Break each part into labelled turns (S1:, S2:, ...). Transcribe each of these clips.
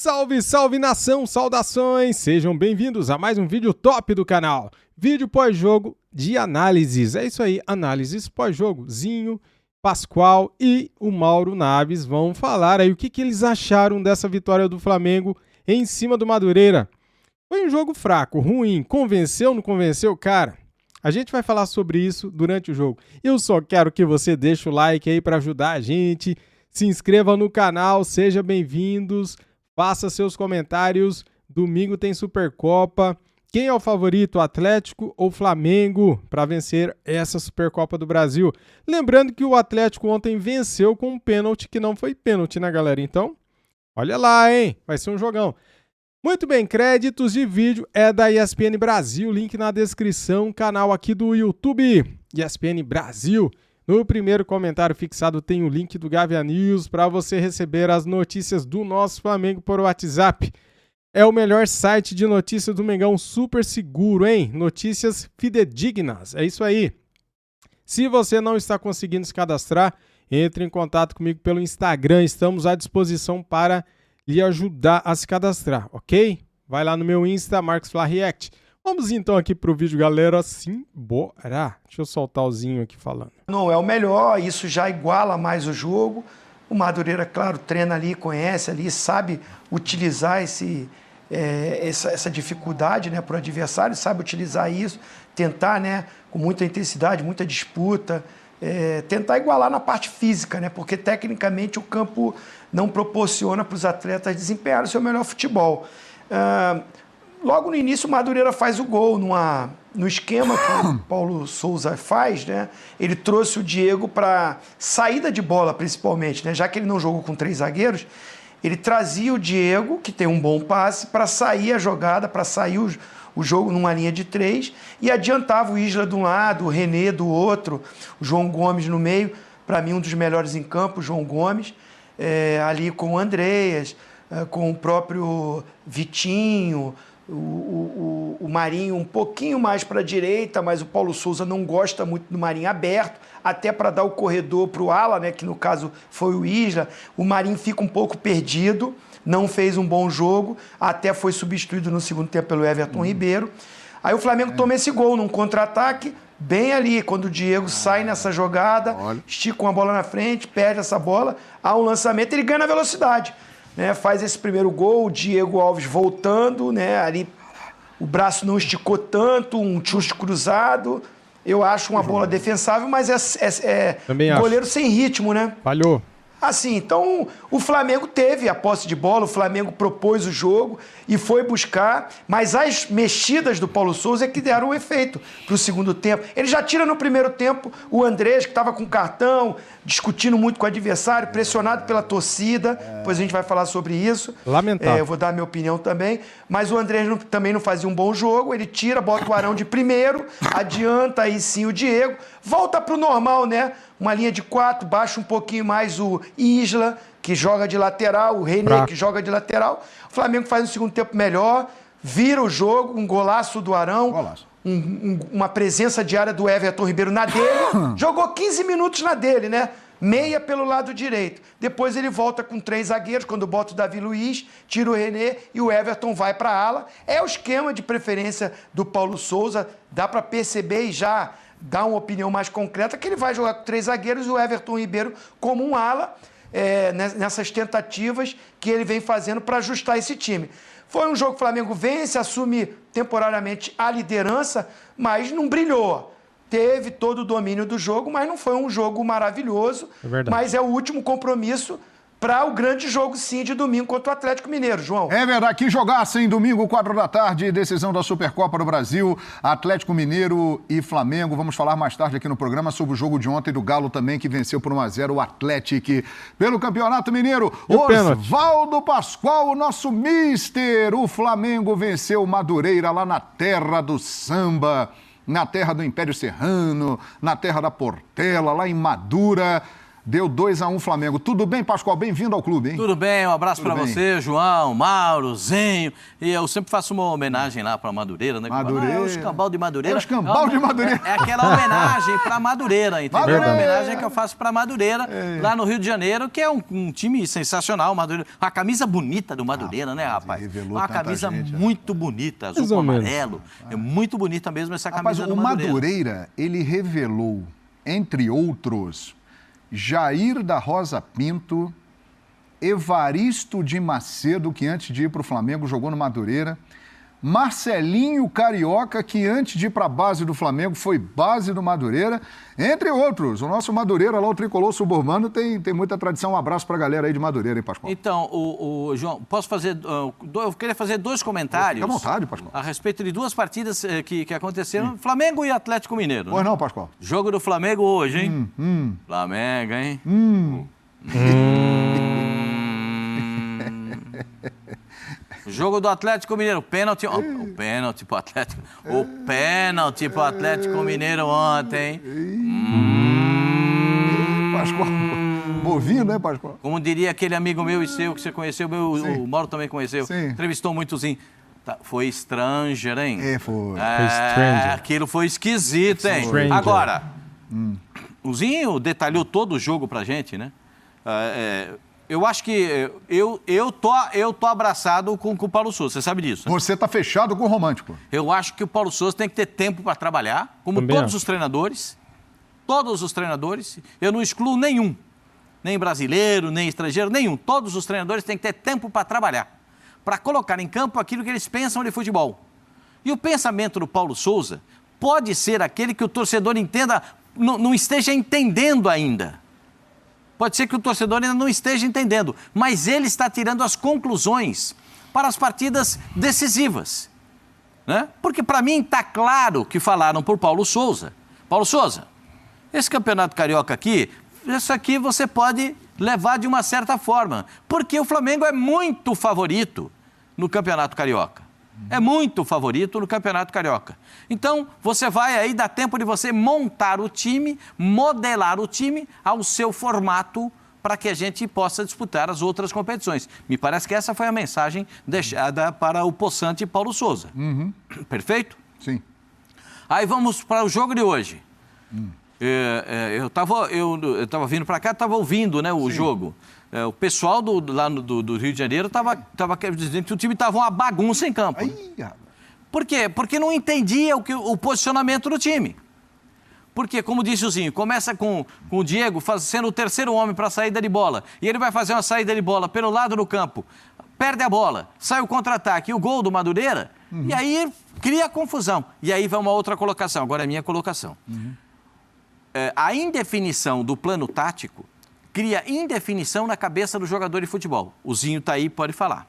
S1: Salve, salve nação, saudações! Sejam bem-vindos a mais um vídeo top do canal. Vídeo pós-jogo de análises. É isso aí, análises pós-jogo. Zinho, Pascoal e o Mauro Naves vão falar aí o que eles acharam dessa vitória do Flamengo em cima do Madureira. Foi um jogo fraco, ruim, convenceu, não convenceu? Cara, a gente vai falar sobre isso durante o jogo. Eu só quero que você deixe o like aí para ajudar a gente, se inscreva no canal, sejam bem-vindos, faça seus comentários. Domingo tem Supercopa. Quem é o favorito, Atlético ou Flamengo, para vencer essa Supercopa do Brasil? Lembrando que o Atlético ontem venceu com um pênalti que não foi pênalti, né, galera? Então, olha lá, hein? Vai ser um jogão. Muito bem, créditos de vídeo é da ESPN Brasil, link na descrição, canal aqui do YouTube, ESPN Brasil. No primeiro comentário fixado tem o link do Gavia News para você receber as notícias do nosso Flamengo por WhatsApp. É o melhor site de notícias do Mengão, super seguro, hein? Notícias fidedignas, é isso aí. Se você não está conseguindo se cadastrar, entre em contato comigo pelo Instagram, estamos à disposição para lhe ajudar a se cadastrar, ok? Vai lá no meu Insta, Marcos Fla React. Vamos então aqui pro vídeo, galera. Simbora! Deixa eu soltar o Zinho aqui falando.
S2: Não é o melhor, isso já iguala mais o jogo. O Madureira, claro, treina ali, conhece ali, sabe utilizar essa dificuldade, né, para o adversário, sabe utilizar isso, tentar, né, com muita intensidade, muita disputa, tentar igualar na parte física, né, porque tecnicamente o campo não proporciona para os atletas desempenharem o seu melhor futebol. Logo no início o Madureira faz o gol no esquema que o Paulo Souza faz, né? Ele trouxe o Diego para saída de bola, principalmente, né? Já que ele não jogou com 3 zagueiros, ele trazia o Diego, que tem um bom passe, para sair a jogada, para sair o jogo numa linha de 3, e adiantava o Isla de um lado, o René do outro, o João Gomes no meio, para mim um dos melhores em campo, o João Gomes, ali com o Andreas, com o próprio Vitinho, o Marinho um pouquinho mais para a direita, mas o Paulo Souza não gosta muito do Marinho aberto, até para dar o corredor para o ala, né, que no caso foi o Isla. O Marinho fica um pouco perdido, não fez um bom jogo, até foi substituído no segundo tempo pelo Everton Ribeiro. Aí o Flamengo toma esse gol num contra-ataque, bem ali, quando o Diego sai nessa jogada, estica uma bola na frente, perde essa bola, há um lançamento, ele ganha na velocidade. Né, faz esse primeiro gol, o Diego Alves voltando, né, ali o braço não esticou tanto, um chute cruzado. Eu acho uma bola defensável, mas é goleiro sem ritmo, né?
S1: Falhou.
S2: Assim, então o Flamengo teve a posse de bola, o Flamengo propôs o jogo e foi buscar, mas as mexidas do Paulo Souza é que deram o efeito para o segundo tempo. Ele já tira no primeiro tempo o Andrés, que estava com cartão, discutindo muito com o adversário, pressionado pela torcida, depois a gente vai falar sobre isso.
S1: Lamentável.
S2: Eu vou dar a minha opinião também, mas o Andrés também não fazia um bom jogo, ele tira, bota o Arão de primeiro, adianta aí sim o Diego, volta para o normal, né? Uma linha de 4, baixa um pouquinho mais o Isla, que joga de lateral, o René, que joga de lateral. O Flamengo faz um segundo tempo melhor, vira o jogo, um golaço do Arão, uma presença diária do Everton Ribeiro na dele. Jogou 15 minutos na dele, né? Meia pelo lado direito. Depois ele volta com 3 zagueiros, quando bota o Davi Luiz, tira o René e o Everton vai para a ala. É o esquema de preferência do Paulo Souza, dá para perceber e já dar uma opinião mais concreta, que ele vai jogar com 3 zagueiros e o Everton Ribeiro como um ala, nessas tentativas que ele vem fazendo para ajustar esse time. Foi um jogo que o Flamengo vence, assume temporariamente a liderança, mas não brilhou. Teve todo o domínio do jogo, mas não foi um jogo maravilhoso. Mas é o último compromisso para o grande jogo, sim, de domingo contra o Atlético Mineiro, João.
S3: É verdade, que jogasse em domingo, 4 da tarde, decisão da Supercopa do Brasil, Atlético Mineiro e Flamengo. Vamos falar mais tarde aqui no programa sobre o jogo de ontem do Galo também, que venceu por 1-0 o Atlético pelo Campeonato Mineiro. Osvaldo Pascoal, o nosso mister. O Flamengo venceu o Madureira lá na terra do samba, na terra do Império Serrano, na terra da Portela, lá em Madura. Deu 2-1 Flamengo. Tudo bem, Pascoal? Bem-vindo ao clube, hein?
S4: Tudo bem, um abraço para você, João, Mauro, Zenho. E eu sempre faço uma homenagem lá para Madureira, né?
S3: Madureira.
S4: É o Escambau de Madureira.
S3: É o Escambau de Madureira.
S4: É aquela homenagem para Madureira, entendeu?
S3: Madureira.
S4: É uma homenagem que eu faço para Madureira, lá no Rio de Janeiro, que é um time sensacional, Madureira. Uma camisa bonita do Madureira, né, rapaz?
S3: Revelou
S4: uma camisa
S3: gente,
S4: muito bonita, azul com amarelo. É muito bonita mesmo essa camisa do Madureira.
S3: O Madureira, ele revelou, entre outros, Jair da Rosa Pinto, Evaristo de Macedo, que antes de ir para o Flamengo jogou no Madureira, Marcelinho Carioca, que antes de ir para a base do Flamengo foi base do Madureira, entre outros. O nosso Madureira, lá o tricolor suburbano, tem muita tradição. Um abraço para a galera aí de Madureira, hein, Pascoal?
S4: Então, João, posso fazer... eu queria fazer 2 comentários.
S3: Fica à vontade, Pascoal.
S4: A respeito de 2 partidas que aconteceram. Flamengo e Atlético Mineiro.
S3: Pois
S4: né?
S3: não, Pascoal?
S4: Jogo do Flamengo hoje, hein? Flamengo, hein? Jogo do Atlético Mineiro, pênalti, o pênalti pro Atlético, Mineiro ontem.
S3: Pascoal, bovino, né, Pascoal?
S4: Como diria aquele amigo meu e seu que você conheceu, o Mauro também conheceu,
S3: Sim.
S4: Entrevistou muitozinho. Tá, foi stranger, hein?
S3: Foi.
S1: Foi stranger.
S4: Aquilo foi esquisito, hein?
S1: Stranger.
S4: Agora, o Zinho detalhou todo o jogo pra gente, né? Eu acho que eu tô abraçado com o Paulo Souza, você sabe disso. Né?
S3: Você tá fechado com o romântico.
S4: Eu acho que o Paulo Souza tem que ter tempo para trabalhar, como
S1: Também
S4: todos
S1: acho.
S4: os treinadores. Todos os treinadores. Eu não excluo nenhum. Nem brasileiro, nem estrangeiro, nenhum. Todos os treinadores têm que ter tempo para trabalhar. Para colocar em campo aquilo que eles pensam de futebol. E o pensamento do Paulo Souza pode ser aquele que o torcedor entenda, não esteja entendendo ainda. Pode ser que o torcedor ainda não esteja entendendo, mas ele está tirando as conclusões para as partidas decisivas. Né? Porque para mim está claro que falaram por Paulo Souza. Paulo Souza, esse campeonato carioca aqui, isso aqui você pode levar de uma certa forma, porque o Flamengo é muito favorito no campeonato carioca. É muito favorito no Campeonato Carioca. Então, você vai aí, dá tempo de você montar o time, modelar o time ao seu formato para que a gente possa disputar as outras competições. Me parece que essa foi a mensagem deixada para o possante Paulo Souza. Perfeito?
S3: Sim.
S4: Aí vamos para o jogo de hoje. Eu estava vindo para cá, estava ouvindo, né, o jogo. O pessoal lá do Rio de Janeiro estava dizendo que o time estava uma bagunça em campo. Por quê? Porque não entendia o posicionamento do time. Porque, como disse o Zinho, começa com o Diego sendo o terceiro homem para a saída de bola. E ele vai fazer uma saída de bola pelo lado do campo. Perde a bola, sai o contra-ataque e o gol do Madureira. E aí cria confusão. E aí vai uma outra colocação. Agora é a minha colocação. A indefinição do plano tático cria indefinição na cabeça do jogador de futebol. O Zinho está aí, pode falar.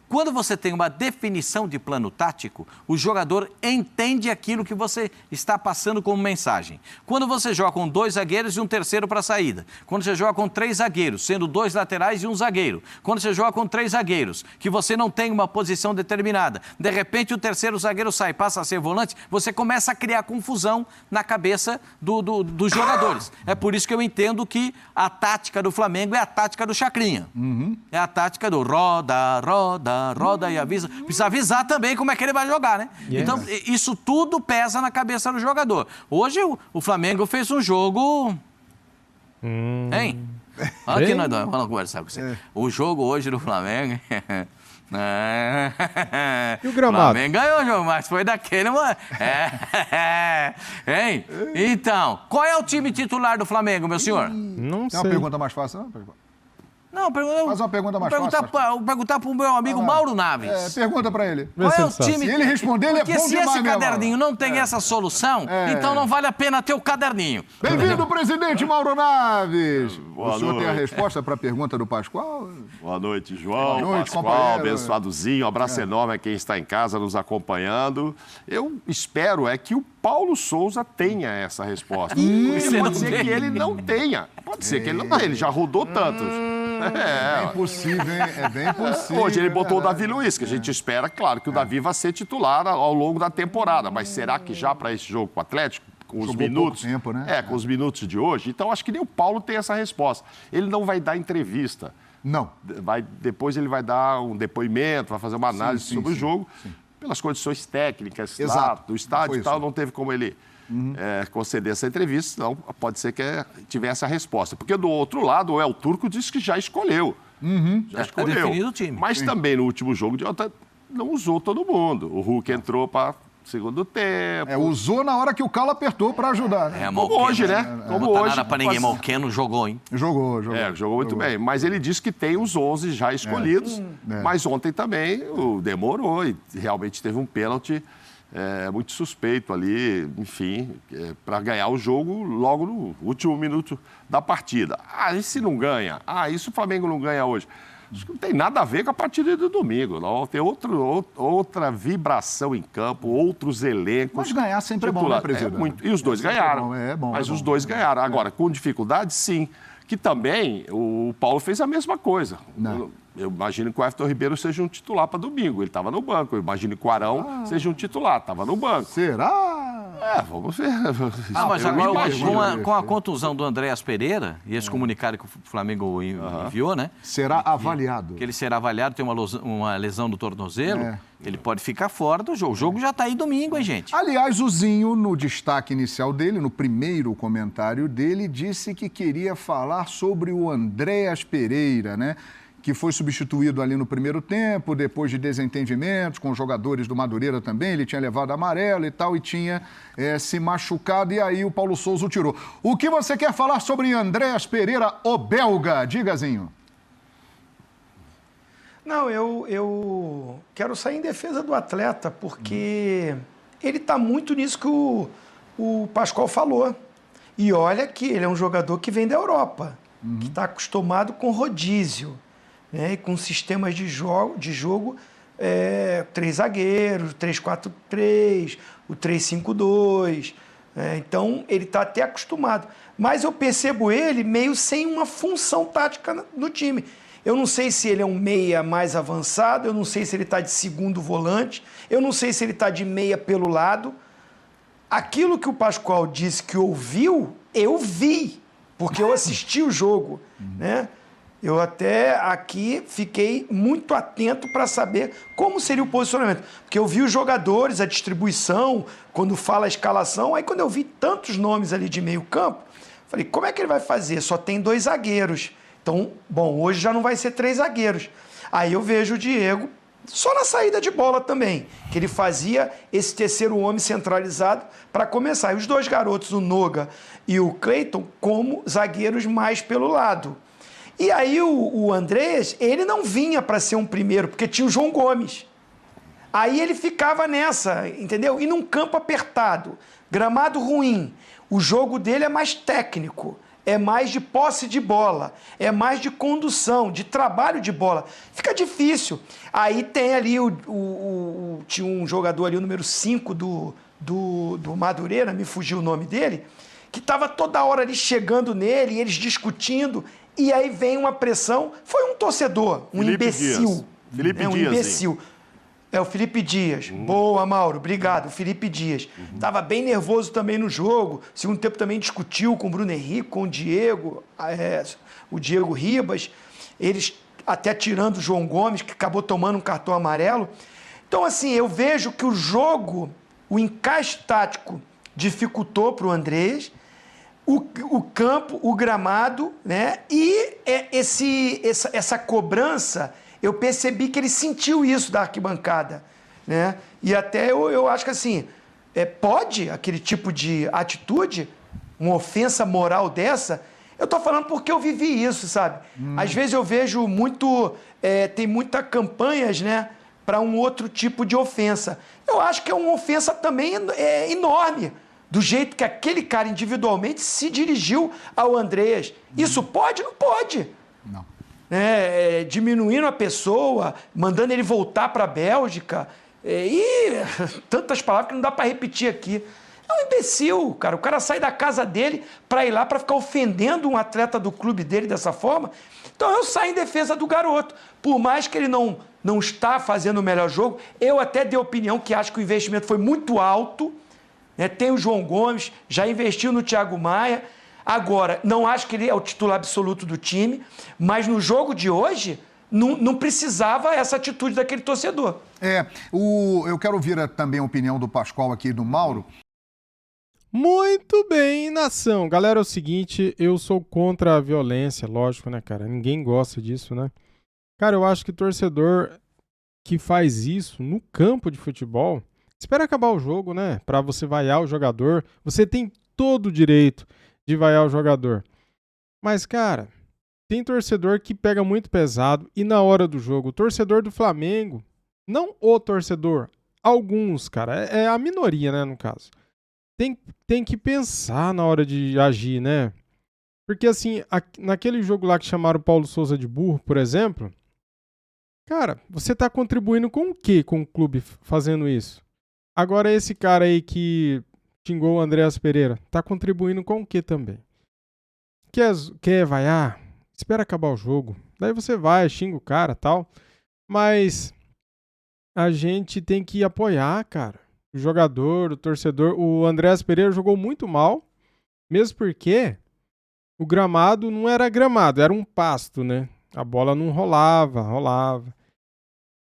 S4: Quando você tem uma definição de plano tático, o jogador entende aquilo que você está passando como mensagem. Quando você joga com 2 zagueiros e um terceiro para a saída. Quando você joga com 3 zagueiros, sendo 2 laterais e um zagueiro. Quando você joga com 3 zagueiros, que você não tem uma posição determinada. De repente, o terceiro zagueiro sai, passa a ser volante, você começa a criar confusão na cabeça dos jogadores. É por isso que eu entendo que a tática do Flamengo é a tática do Chacrinha. É a tática do roda e avisa. Precisa avisar também como é que ele vai jogar, né?
S1: Yes.
S4: Então, isso tudo pesa na cabeça do jogador. Hoje, o Flamengo fez um jogo... Hein? Olha aqui, nós vamos conversar com você. O jogo hoje do Flamengo...
S1: E o gramado?
S4: O Flamengo ganhou o jogo, mas foi daquele... Hein? Então, qual é o time titular do Flamengo, meu senhor?
S1: Não
S3: Tem
S1: sei.
S3: uma pergunta mais fácil, não?
S4: Não,
S3: Faz uma pergunta mais fácil.
S4: Vou perguntar para o meu amigo Mauro Naves.
S3: Pergunta para ele.
S1: Vê
S4: Qual
S1: se
S4: é
S1: ele
S4: o
S1: sabe.
S4: time?
S3: Se ele responder, ele é
S4: Porque
S3: bom
S4: se
S3: demais,
S4: esse
S3: né,
S4: caderninho não tem essa solução, então não vale a pena ter o caderninho.
S3: Bem-vindo, presidente Mauro Naves.
S5: Boa
S3: O senhor tem a
S5: noite.
S3: resposta para a pergunta do Pascoal?
S5: Boa noite, João,
S3: Boa noite,
S5: Pascoal,
S3: companheiro.
S5: abençoadozinho. Um abraço enorme a quem está em casa nos acompanhando. Eu espero que o Paulo Souza tenha essa resposta.
S4: Você não
S5: Pode ser
S4: tem.
S5: que ele não tenha. Pode ser que ele não. Ele já rodou tantos.
S3: É impossível, hein? É bem possível.
S5: Hoje ele botou o
S3: verdade.
S5: Davi Luiz, que a gente espera, claro, que o Davi vai ser titular ao longo da temporada. Mas será que já para esse jogo com o Atlético, os
S3: Jogou
S5: minutos.
S3: pouco tempo, né?
S5: Com os minutos de hoje. Então, acho que nem o Paulo tem essa resposta. Ele não vai dar entrevista.
S3: Não.
S5: Depois ele vai dar um depoimento, vai fazer uma análise sobre o jogo, pelas condições técnicas do estádio e tal, não teve como ele conceder essa entrevista, senão pode ser que tivesse a resposta. Porque do outro lado, o El Turco disse que já escolheu. Já escolheu.
S4: definido o time.
S5: Mas também no último jogo de ontem não usou todo mundo. O Hulk entrou para segundo tempo.
S3: Usou na hora que o Calo apertou para ajudar, né?
S5: Como hoje, né? Como
S4: Não
S5: hoje.
S4: nada pra ninguém, Malqueno jogou, hein?
S3: Jogou
S5: Muito bem. Mas ele disse que tem os 11 já escolhidos. Mas ontem também demorou e realmente teve um pênalti muito suspeito ali, enfim, para ganhar o jogo logo no último minuto da partida. E se não ganha? Isso o Flamengo não ganha hoje. Isso não tem nada a ver com a partida do domingo. Não. Tem outra vibração em campo, outros elencos.
S3: Mas ganhar sempre é bom, né, presidente?
S5: E os dois ganharam. Mas os dois ganharam. Agora, com dificuldade, sim. Que também o Paulo fez a mesma coisa. Eu imagino que o Everton Ribeiro seja um titular para domingo. Ele estava no banco. Eu imagino que o Arão seja um titular. Estava no banco.
S3: Será?
S5: Vamos ver.
S4: Mas agora, com a contusão do Andréas Pereira, e esse comunicado que o Flamengo enviou, né?
S3: Será avaliado.
S4: Que ele será avaliado, tem uma lesão do tornozelo, ele pode ficar fora do jogo. O jogo já está aí domingo, hein, gente?
S3: Aliás, o Zinho, no destaque inicial dele, no primeiro comentário dele, disse que queria falar sobre o Andréas Pereira, né? Que foi substituído ali no primeiro tempo, depois de desentendimentos com os jogadores do Madureira também, ele tinha levado amarelo e tal, e tinha se machucado, e aí o Paulo Souza o tirou. O que você quer falar sobre Andréas Pereira, o belga? Diga, Zinho.
S2: Não, eu quero sair em defesa do atleta, porque ele está muito nisso que o Pascoal falou. E olha que ele é um jogador que vem da Europa, que está acostumado com rodízio. E com sistemas de jogo 3 zagueiros, 3-4-3, o 3-5-2. Então, ele está até acostumado. Mas eu percebo ele meio sem uma função tática no time. Eu não sei se ele é um meia mais avançado, eu não sei se ele está de segundo volante, eu não sei se ele está de meia pelo lado. Aquilo que o Pascoal disse que ouviu, eu vi, porque eu assisti o jogo, né? Eu até aqui fiquei muito atento para saber como seria o posicionamento. Porque eu vi os jogadores, a distribuição, quando fala a escalação, aí quando eu vi tantos nomes ali de meio campo, falei, como é que ele vai fazer? Só tem 2 zagueiros. Então, bom, hoje já não vai ser 3 zagueiros. Aí eu vejo o Diego só na saída de bola também, que ele fazia esse terceiro homem centralizado para começar. E os 2 garotos, o Noga e o Cleiton, como zagueiros mais pelo lado. E aí o Andrés, ele não vinha para ser um primeiro, porque tinha o João Gomes. Aí ele ficava nessa, entendeu? E num campo apertado, gramado ruim, o jogo dele é mais técnico, é mais de posse de bola, é mais de condução, de trabalho de bola. Fica difícil. Aí tem ali, tinha um jogador ali, o número 5 do Madureira, me fugiu o nome dele, que estava toda hora ali chegando nele, e eles discutindo. E aí vem uma pressão. Foi um torcedor, um imbecil.
S5: Felipe
S2: um
S5: Dias.
S2: Imbecil. É o Felipe Dias. Boa, Mauro. Obrigado. Felipe Dias. Estava bem nervoso também no jogo. Segundo tempo também discutiu com o Bruno Henrique, com o Diego, o Diego Ribas. Eles até tirando o João Gomes, que acabou tomando um cartão amarelo. Então, assim, eu vejo que o jogo, o encaixe tático dificultou para o Andrés. O campo, o gramado, né? E essa cobrança, eu percebi que ele sentiu isso da arquibancada, né? E até eu acho que assim, pode aquele tipo de atitude, uma ofensa moral dessa, eu tô falando porque eu vivi isso, sabe? Às vezes eu vejo tem muitas campanhas, né? Para um outro tipo de ofensa. Eu acho que é uma ofensa também enorme, do jeito que aquele cara individualmente se dirigiu ao Andrés. Isso pode? Não pode.
S3: Não.
S2: Diminuindo a pessoa, mandando ele voltar para a Bélgica, e tantas palavras que não dá para repetir aqui. É um imbecil, cara. O cara sai da casa dele para ir lá para ficar ofendendo um atleta do clube dele dessa forma. Então eu saio em defesa do garoto. Por mais que ele não está fazendo o melhor jogo, eu até dei opinião que acho que o investimento foi muito alto, né? Tem o João Gomes, já investiu no Thiago Maia. Agora, não acho que ele é o titular absoluto do time, mas no jogo de hoje não precisava essa atitude daquele torcedor.
S3: Eu quero ouvir também a opinião do Pascoal aqui e do Mauro.
S1: Muito bem, nação. Galera, é o seguinte, eu sou contra a violência, lógico, né, cara? Ninguém gosta disso, né? Cara, eu acho que torcedor que faz isso no campo de futebol, espera acabar o jogo, né? Pra você vaiar o jogador. Você tem todo o direito de vaiar o jogador. Mas, cara, tem torcedor que pega muito pesado e na hora do jogo, o torcedor do Flamengo, não o torcedor, alguns, cara, é a minoria, né, no caso. Tem que pensar na hora de agir, né? Porque, assim, naquele jogo lá que chamaram o Paulo Souza de burro, por exemplo, cara, você tá contribuindo com o quê com o clube fazendo isso? Agora, esse cara aí que xingou o Andréas Pereira, tá contribuindo com o quê também? Quer vaiar? Espera acabar o jogo. Daí você vai, xinga o cara e tal. Mas a gente tem que apoiar, cara. O jogador, o torcedor. O Andréas Pereira jogou muito mal, mesmo porque o gramado não era gramado, era um pasto, né? A bola não rolava.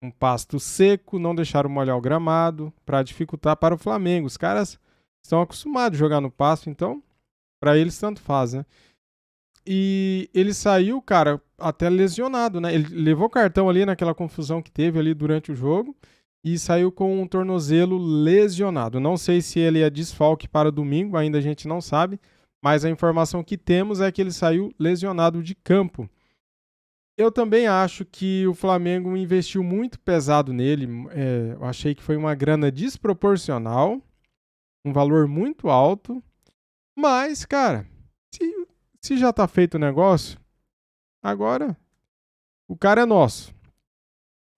S1: Um pasto seco, não deixaram molhar o gramado para dificultar para o Flamengo. Os caras estão acostumados a jogar no pasto, então para eles tanto faz, né? E ele saiu, cara, até lesionado, né? Ele levou cartão ali naquela confusão que teve ali durante o jogo. E saiu com um tornozelo lesionado. Não sei se ele é desfalque para domingo, ainda a gente não sabe, mas a informação que temos é que ele saiu lesionado de campo. Eu também acho que o Flamengo investiu muito pesado nele. Eu achei que foi uma grana desproporcional, um valor muito alto, mas, cara, se já tá feito o negócio, agora o cara é nosso.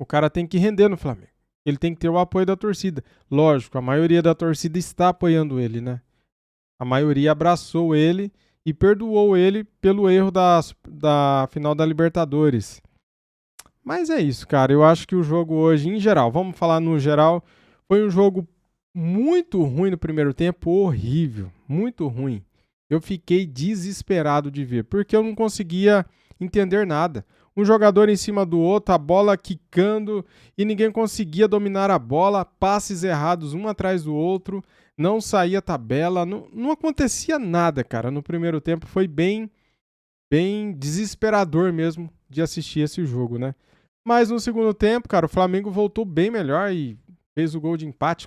S1: O cara tem que render no Flamengo. Ele tem que ter o apoio da torcida. Lógico, a maioria da torcida está apoiando ele, né? A maioria abraçou ele e perdoou ele pelo erro da final da Libertadores. Mas é isso, cara. Eu acho que o jogo hoje, em geral, vamos falar no geral, foi um jogo muito ruim no primeiro tempo, horrível, muito ruim. Eu fiquei desesperado de ver, porque eu não conseguia entender nada. Um jogador em cima do outro, a bola quicando e ninguém conseguia dominar a bola, passes errados um atrás do outro, não saía tabela, não acontecia nada, cara. No primeiro tempo foi bem desesperador mesmo de assistir esse jogo, né? Mas no segundo tempo, cara, o Flamengo voltou bem melhor e fez o gol de empate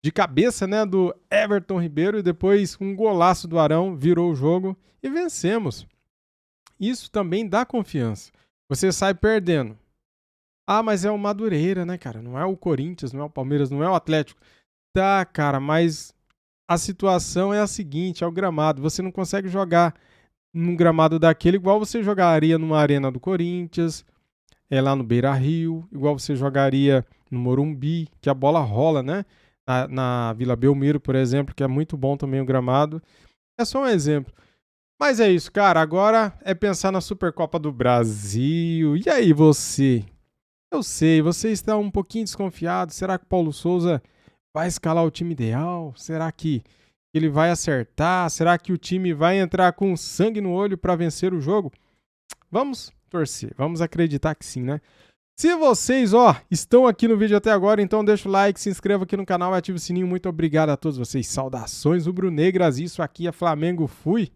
S1: de cabeça, né, do Everton Ribeiro e depois um golaço do Arão, virou o jogo e vencemos. Isso também dá confiança. Você sai perdendo. Ah, mas é o Madureira, né, cara? Não é o Corinthians, não é o Palmeiras, não é o Atlético. Tá, cara, mas a situação é a seguinte, é o gramado. Você não consegue jogar num gramado daquele igual você jogaria numa arena do Corinthians, lá no Beira-Rio, igual você jogaria no Morumbi, que a bola rola, né? Na Vila Belmiro, por exemplo, que é muito bom também o gramado. É só um exemplo. Mas é isso, cara. Agora é pensar na Supercopa do Brasil. E aí, você? Eu sei, você está um pouquinho desconfiado. Será que o Paulo Souza vai escalar o time ideal? Será que ele vai acertar? Será que o time vai entrar com sangue no olho para vencer o jogo? Vamos torcer, vamos acreditar que sim, né? Se vocês, estão aqui no vídeo até agora, então deixa o like, se inscreva aqui no canal e ative o sininho. Muito obrigado a todos vocês. Saudações rubro-negras. Isso aqui é Flamengo. Fui!